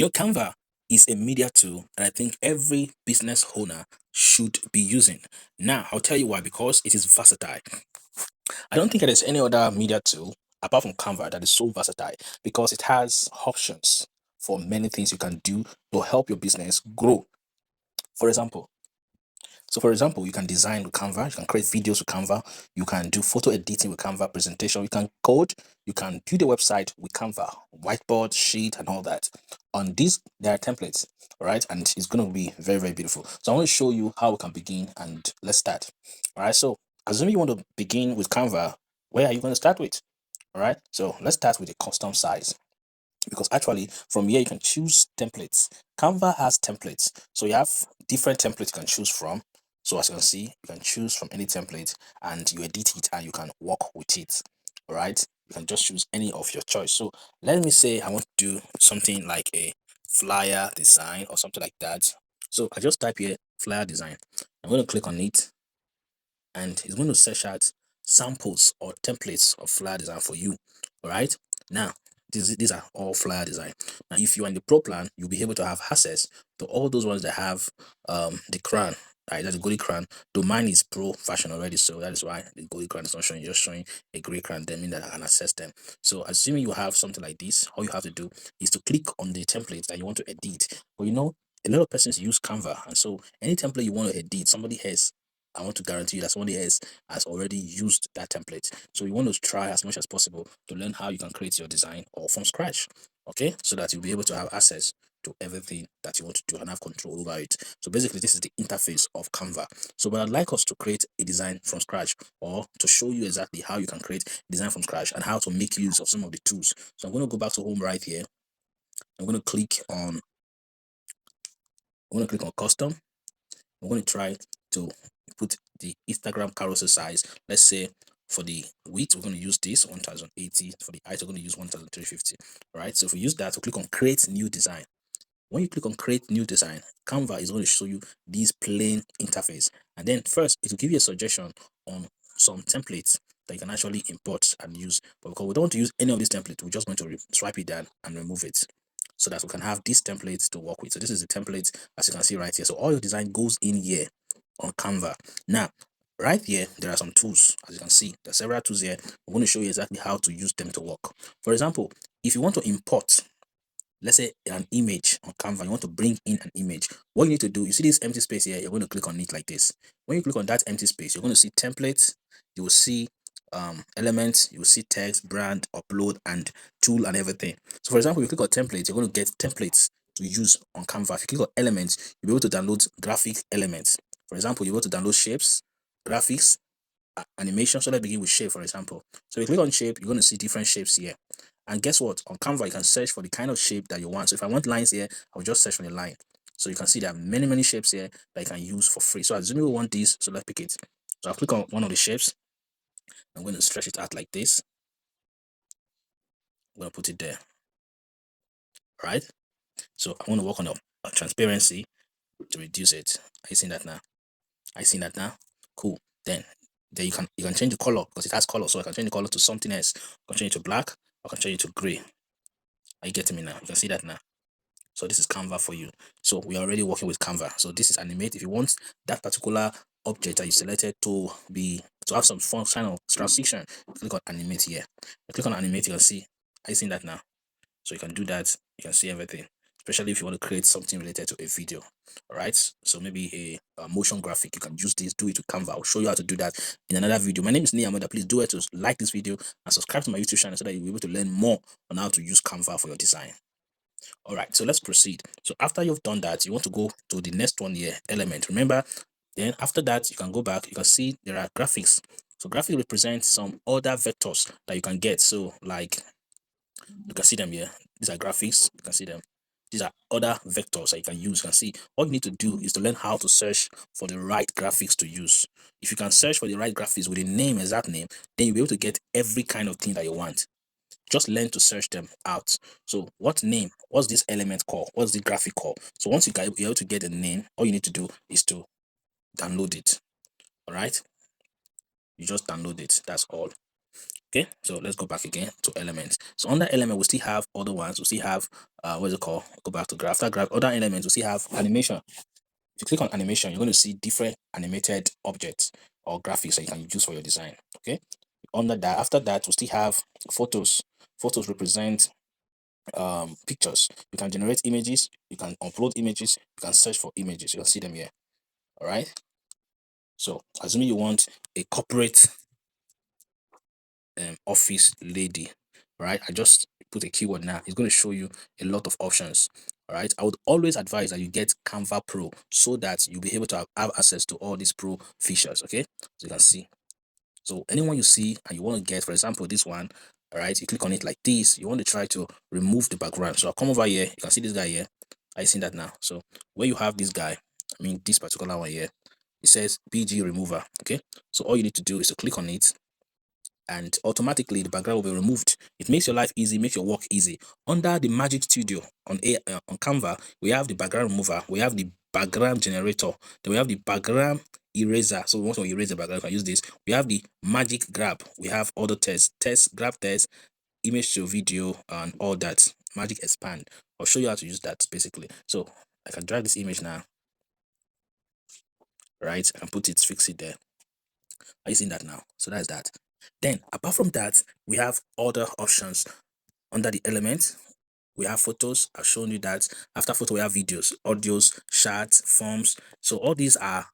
Canva is a media tool that I think every business owner should be using. Now, I'll tell you why, because it is versatile. I don't think there's any other media tool apart from Canva that is so versatile because it has options for many things you can do to help your business grow. For example, for example, you can design with Canva, you can create videos with Canva, you can do photo editing with Canva, presentation, you can code, you can build a website with Canva, whiteboard, sheet, and all that. On this, there are templates, right? And it's going to be very, very beautiful. So I want to show you how we can begin, and let's start. All right. So assuming you want to begin with Canva, where are you going to start with? All right. So let's start with a custom size, because actually from here you can choose templates. Canva has templates, so you have different templates you can choose from. So as you can see, you can choose from any template and you edit it and you can work with it. All right, you can just choose any of your choice. So let me say I want to do something like a flyer design or something like that. So I just type here flyer design. I'm going to click on it and it's going to search out samples or templates of flyer design for you. All right, now these are all flyer design. Now if you are in the pro plan, you'll be able to have access to all those ones that have the crown, right? That's a golden crown. Though mine is pro fashion already, so that is why the golden crown is not showing, just showing a gray crown. That means that I can access them. So assuming you have something like this, all you have to do is to click on the template that you want to edit. But a lot of persons use Canva, and so any template you want to edit, somebody has, I want to guarantee you that somebody else has already used that template. So you want to try as much as possible to learn how you can create your design all from scratch. Okay, so that you'll be able to have access to everything that you want to do and have control over it. So basically, this is the interface of Canva. So but I'd like us to create a design from scratch, or to show you exactly how you can create a design from scratch and how to make use of some of the tools. So I'm going to go back to home right here. I'm going to click on custom. I'm going to try to put the Instagram carousel size. Let's say for the width, we're going to use this 1080. For the height, we're going to use 1350. All right. So if we use that, we click on create new design. When you click on create new design, Canva is going to show you this plain interface. And then first, it will give you a suggestion on some templates that you can actually import and use. But because we don't want to use any of these templates, we're just going to swipe it down and remove it, so that we can have these templates to work with. So this is the template, as you can see right here. So all your design goes in here on Canva. Now, right here, there are some tools. As you can see, there are several tools here. I'm going to show you exactly how to use them to work. For example, if you want to import, let's say, an image on Canva, you want to bring in an image, what you need to do, you see this empty space here, you're going to click on it like this. When you click on that empty space, you're going to see templates, you will see elements, you will see text, brand, upload, and tool, and everything. So for example, if you click on templates, you're going to get templates to use on Canva. If you click on elements, you'll be able to download graphic elements. For example, you're able to download shapes, graphics, animation. So let's begin with shape, for example. So you click on shape, you're going to see different shapes here. And guess what? On Canva, you can search for the kind of shape that you want. So if I want lines here, I'll just search for the line. So you can see there are many, many shapes here that you can use for free. So assuming we want this, so let's pick it. So I'll click on one of the shapes. I'm going to stretch it out like this. I'm going to put it there. Right? So I want to work on a transparency to reduce it. Are you seeing that now? Are you seeing that now? Cool. Then you can change the color, because it has color. So I can change the color to something else. I can change it to black. I can change it to gray. Are you getting me now? You can see that now. So this is Canva for you. So we are already working with Canva. So this is animate. If you want that particular object that you selected to have some fun kind of transition, click on animate here. You click on animate, you can see. Are you seeing that now? So you can do that. You can see everything, especially if you want to create something related to a video. All right. So maybe a motion graphic. You can use this. Do it with Canva. I'll show you how to do that in another video. My name is Niyi. Please do it to like this video and subscribe to my YouTube channel so that you'll be able to learn more on how to use Canva for your design. All right, so let's proceed. So after you've done that, you want to go to the next one here, element. Remember, then after that, you can go back. You can see there are graphics. So graphic represents some other vectors that you can get. So like, you can see them here. These are graphics. You can see them. These are other vectors that you can use. You can see all you need to do is to learn how to search for the right graphics to use. If you can search for the right graphics with a name, exact name, then you'll be able to get every kind of thing that you want. Just learn to search them out. So what name, what's this element called, what's the graphic called? So once you're able to get a name, all you need to do is to download it. All right, you just download it, that's all. Okay, so let's go back again to elements. So under element, we still have other ones. We still have what's it called? Go back to graph. After graph, other elements, we still have animation. If you click on animation, you're going to see different animated objects or graphics that you can use for your design. Okay. Under that, after that, we still have photos. Photos represent pictures. You can generate images, you can upload images, you can search for images. You can see them here. All right. So assuming you want a corporate office lady, right? I just put a keyword now. It's going to show you a lot of options. All right. I would always advise that you get Canva Pro so that you'll be able to have access to all these pro features. Okay. So you can see. So anyone you see and you want to get, for example, this one, all right, you click on it like this. You want to try to remove the background. So I'll come over here. You can see this guy here. I see that now. So where you have this guy, I mean this particular one here, it says BG remover. Okay. So all you need to do is to click on it and automatically the background will be removed. It makes your life easy, makes your work easy. Under the Magic Studio on Canva, we have the background remover, we have the background generator, then we have the background eraser. So we want to erase the background, you can use this. We have the magic grab, we have other tests, grab test, image to video, and all that. Magic expand. I'll show you how to use that basically. So I can drag this image now, right? I can put it, fix it there. Are you seeing that now? So that's that. Then apart from that, we have other options under the element. We have photos. I've shown you that. After photo, we have videos, audios, charts, forms. So all these are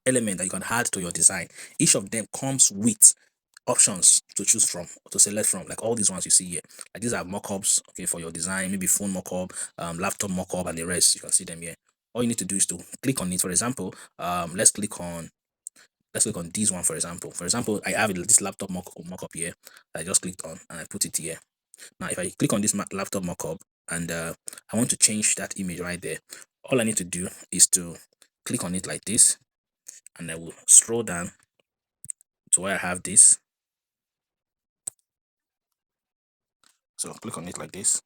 elements that you can add to your design. Each of them comes with options to choose from, to select from, like all these ones you see here. Like these are mockups, okay, for your design, maybe phone mockup, laptop mockup, and the rest. You can see them here. All you need to do is to click on it. For example, let's click on this one, for example. For example, I have this laptop mockup here. I just clicked on and I put it here. Now, if I click on this laptop mockup and I want to change that image right there, all I need to do is to click on it like this, and I will scroll down to where I have this. So click on it like this.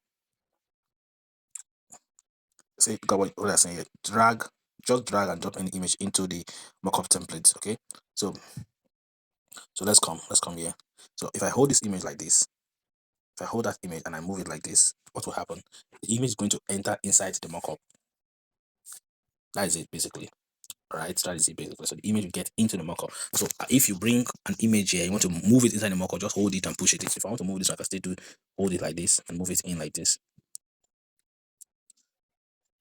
Say, look at what I'm saying here. Just drag and drop any image into the mockup template. Okay. So let's come here. So if I hold this image like this, if I hold that image and I move it like this, what will happen? The image is going to enter inside the mockup. That is it basically. All right, that is it basically. So the image will get into the mockup. So if you bring an image here, you want to move it inside the mockup, just hold it and push it. If I want to move this, I can still hold it like this and move it in like this.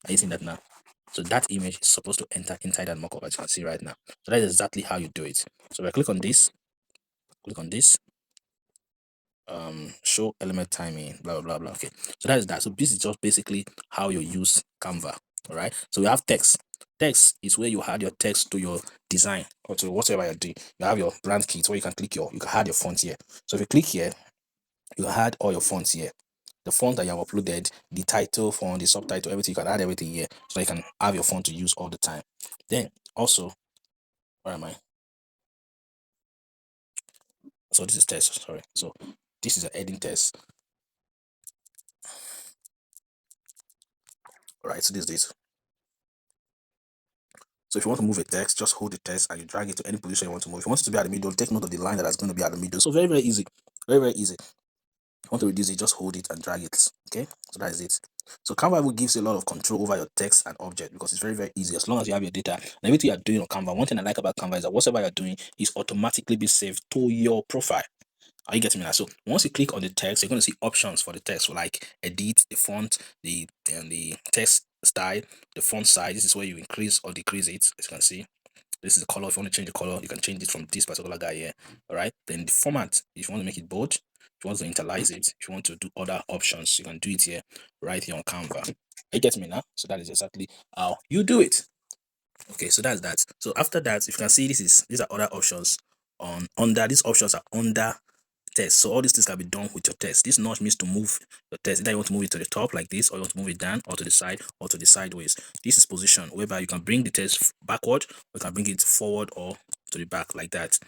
Are you seeing that now? So that image is supposed to enter inside that mockup, as you can see right now. So that is exactly how you do it. So if I click on this, show element timing, blah blah blah. Okay, so that is that. So this is just basically how you use Canva. All right, so we have text. Text is where you add your text to your design or to whatever you're doing. You have your brand kit where you can you can add your font here. So if you click here, you can add all your fonts here. The font that you have uploaded, the title font, the subtitle, everything, you can add everything here. So you can have your font to use all the time. Then also, where am I? So this is test, sorry. So this is an editing test. All right, so this is this. So if you want to move a text, just hold the text and you drag it to any position you want to move. If you want it to be at the middle, take note of the line that is going to be at the middle. So very, very easy. Very, very easy. If you want to reduce it, just hold it and drag it. Okay, so that is it. So Canva will gives you a lot of control over your text and object because it's very, very easy as long as you have your data and everything you're doing on Canva. One thing I like about Canva is that whatever you're doing is automatically be saved to your profile. Are you getting me now? So once you click on the text, you're going to see options for the text, like edit, the font, the text style, the font size. This is where you increase or decrease it. As you can see, this is the color. If you want to change the color, you can change it from this particular guy here. All right. Then the format, if you want to make it bold, if you want to internalize it, if you want to do other options, you can do it here, right here on Canva. Are you getting me now? So that is exactly how you do it. Okay, so that's that. So after that, if you can see, these are other options on under. These options are under text. So all these things can be done with your text. This notch means to move your text. Either you want to move it to the top like this, or you want to move it down, or to the side, or to the sideways. This is position whereby you can bring the text backward, or you can bring it forward or to the back like that.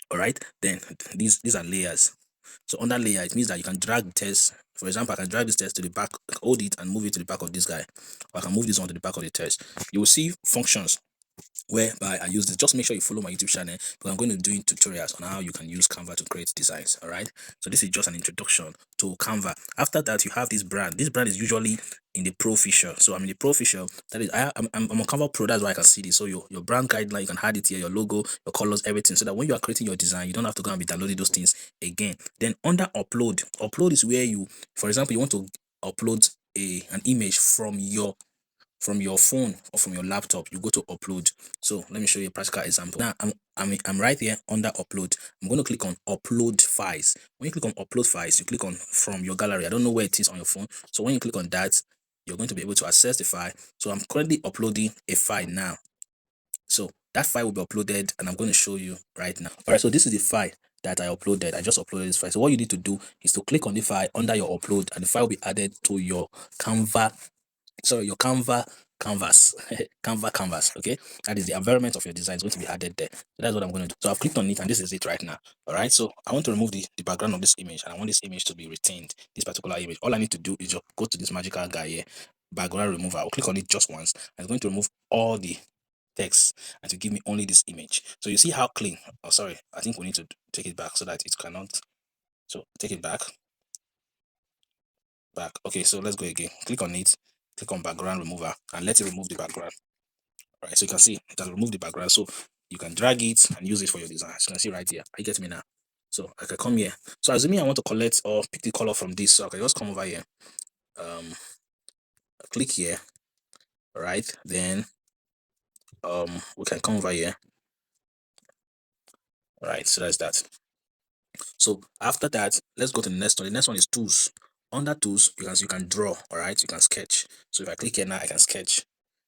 All right. Then these are layers. So under layer, it means that you can drag the text. For example, I can drag this text to the back, hold it and move it to the back of this guy. Or I can move this one to the back of the text. You will see functions whereby I use this. Just make sure you follow my YouTube channel because I'm going to be doing tutorials on how you can use Canva to create designs. All right. So this is just an introduction to Canva. After that, you have this brand. This brand is usually in the pro feature. So I'm in the pro feature. That is, I'm on Canva Pro. That's why I can see this. So your brand guideline, you can add it here, your logo, your colors, everything. So that when you are creating your design, you don't have to go and be downloading those things again. Then under upload is where you, for example, you want to upload an image from your phone or from your laptop. You go to upload. So let me show you a practical example. Now I'm right here under upload. I'm going to click on upload files. When you click on upload files, you click on from your gallery. I don't know where it is on your phone. So when you click on that, you're going to be able to access the file. So I'm currently uploading a file now. So that file will be uploaded and I'm going to show you right now. All right, so this is the file that I uploaded. I just uploaded this file. So what you need to do is to click on the file under your upload and the file will be added to your your Canva canvas. Canva canvas. Okay, that is the environment of your design is going to be added there. So that's what I'm going to do. So I've clicked on it and this is it right now. All right, so I want to remove the background of this image and I want this image to be retained, this particular image. All I need to do is just go to this magical guy here, background remover. I'll click on it just once and it's going to remove all the text and to give me only this image. So you see how clean. Oh, sorry, I think we need to take it back so that it cannot. So take it back. Okay, so let's go again. Click on it, click on background remover and let it remove the background. All right, so you can see it has removed the background. So you can drag it and use it for your design. As you can see right here. I get me now. So I can come here. So assuming I want to collect or pick the color from this, so I can just come over here. Click here. All right, then we can come over here. All right, so that's that. So after that, let's go to the next one. The next one is tools. Under tools, you can draw. All right, you can sketch. So if I click here now, I can sketch.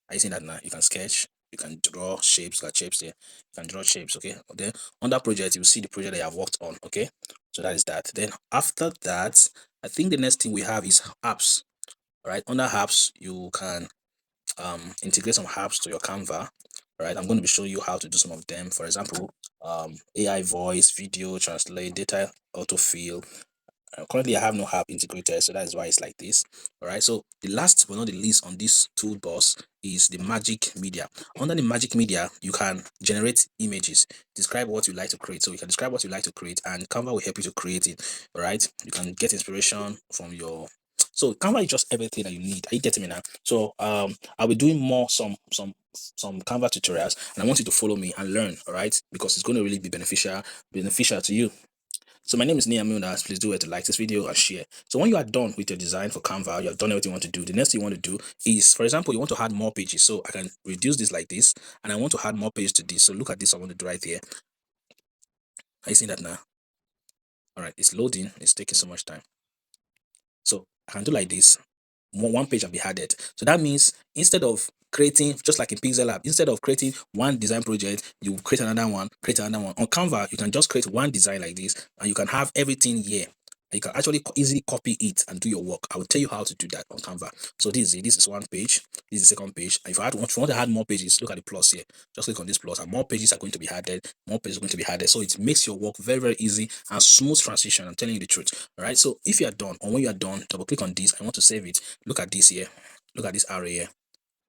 Are you seeing that now? You can sketch. You can draw shapes, like shapes there. You can draw shapes. Okay. Then under project, you will see the project that you have worked on. Okay. So that is that. Then after that, I think the next thing we have is apps. All right. Under apps, you can integrate some apps to your Canva. Right, I'm going to be showing you how to do some of them. For example, AI voice, video, translate, data autofill. Currently, I have no app integrated, so that is why it's like this. All right. So the last but not the least on this toolbox is the Magic Media. Under the Magic Media, you can generate images, describe what you like to create. So you can describe what you like to create, and Canva will help you to create it. All right. You can get inspiration from your. So Canva is just everything that you need. Are you getting me now? So I'll be doing more some Canva tutorials, and I want you to follow me and learn. All right, because it's going to really be beneficial to you. So my name is Niyi. Please do it to like this video and share. So when you are done with your design for Canva, you have done everything you want to do. The next thing you want to do is, for example, you want to add more pages. So I can reduce this like this, and I want to add more pages to this. So look at this. I want to do right here. Are you seeing that now? All right, it's loading. It's taking so much time. So I can do like this. One page will be added. So that means instead of creating, just like in Pixel Lab, instead of creating one design project, you create another one, create another one. On Canva, you can just create one design like this, and you can have everything here. You can actually easily copy it and do your work. I will tell you how to do that on Canva. So this is one page. This is the second page. And if you want to add more pages, look at the plus here. Just click on this plus, and more pages are going to be added. More pages are going to be added. So it makes your work very, very easy and smooth transition. I'm telling you the truth. All right. So if you are done, or when you are done, double click on this. I want to save it. Look at this here. Look at this arrow here.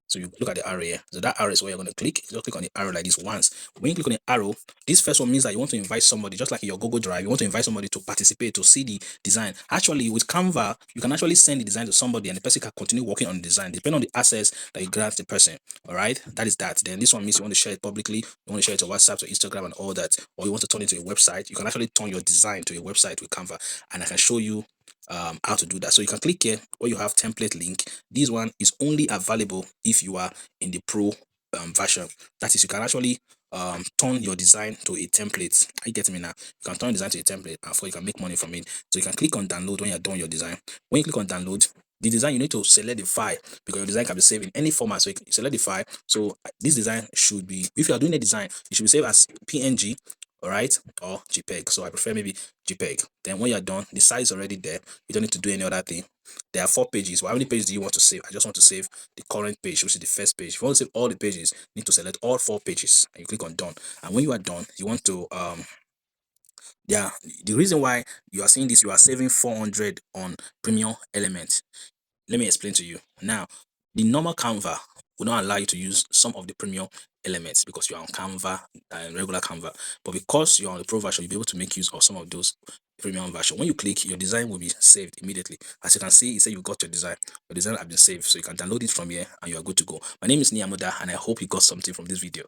So you look at the arrow here. So that arrow is where you're going to click. Just click on the arrow like this once. When you click on the arrow, this first one means that you want to invite somebody, just like in your Google Drive. You want to invite somebody to participate, to see the design. Actually, with Canva, you can actually send the design to somebody and the person can continue working on the design, depending on the access that you grant the person. All right, that is that. Then this one means you want to share it publicly. You want to share it to WhatsApp, to Instagram, and all that. Or you want to turn it to a website. You can actually turn your design to a website with Canva, and I can show you how to do that. So you can click here where you have template link. This one is only available if you are in the pro version. That is, you can actually turn your design to a template. Are you getting me now? You can turn design to a template and you can make money from it. So you can click on download when you're done your design. When you click on download, the design, you need to select the file because your design can be saved in any format. So you select the file. So this design should be, if you are doing a design, it should be saved as PNG, all right, or JPEG. So I prefer maybe JPEG. Then when you're done, the size is already there. You don't need to do any other thing. There are 4 pages. Well, how many pages do you want to save? I just want to save the current page, which is the first page. If you want to save all the pages, you need to select all 4 pages and you click on done. And when you are done, you want to yeah, the reason why you are seeing this, you are saving 400 on premium element. Let me explain to you. Now, the normal Canva, will not allow you to use some of the premium elements because you're on Canva and regular Canva. But because you're on the pro version, you'll be able to make use of some of those premium version. When you click, your design will be saved immediately. As you can see, it says you got your design. Your design has been saved, so you can download it from here and you are good to go. My name is Niyi, and I hope you got something from this video.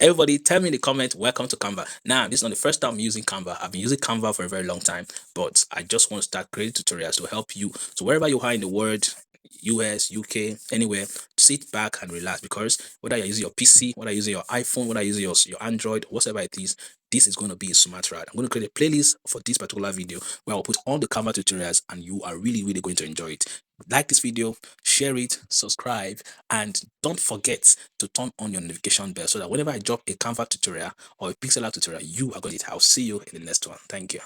Everybody, tell me in the comment, welcome to Canva. Now, this is not the first time I'm using Canva. I've been using Canva for a very long time, but I just want to start creating tutorials to help you. So wherever you are in the world, US, UK, anywhere, sit back and relax, because whether you're using your PC, whether you're using your iPhone, whether you're using your Android, whatever it is, this is going to be a smart ride. I'm going to create a playlist for this particular video where I'll put all the Canva tutorials and you are really going to enjoy it. Like this video, share it, subscribe, and don't forget to turn on your notification bell so that whenever I drop a Canva tutorial or a pixel art tutorial, you are going to get it. I'll see you in the next one. Thank you.